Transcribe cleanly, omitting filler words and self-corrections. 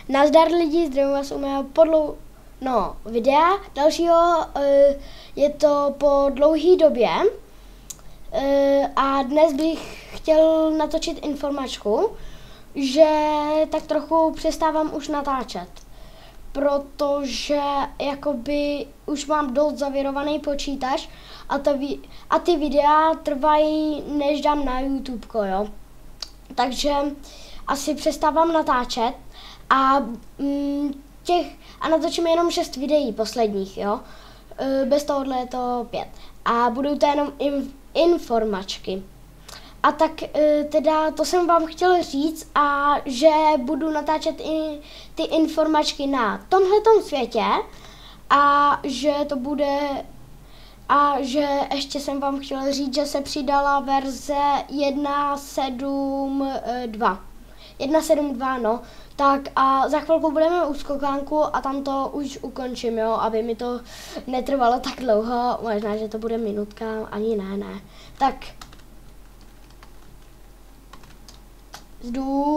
Nazdar lidi, zdravím vás u mého videa dalšího, je to po dlouhé době a dnes bych chtěl natočit informačku, že tak trochu přestávám už natáčet, protože jakoby už mám dost zavirovaný počítač a ty videa trvají, než dám na YouTube, jo. Takže asi přestávám natáčet a natočím jenom 6 videí posledních, jo. Bez tohohle je to 5. A budou to jenom informačky. A tak teda to jsem vám chtěl říct a že budu natáčet i ty informačky na tomhletom světě a že to bude a že ještě jsem vám chtěl říct, že se přidala verze 1.7.2. 1.7.2, no. Tak a za chvilku budeme u skokánku a tam to už ukončím, jo, aby mi to netrvalo tak dlouho, možná, že to bude minutka, ani ne. Tak. Jdu.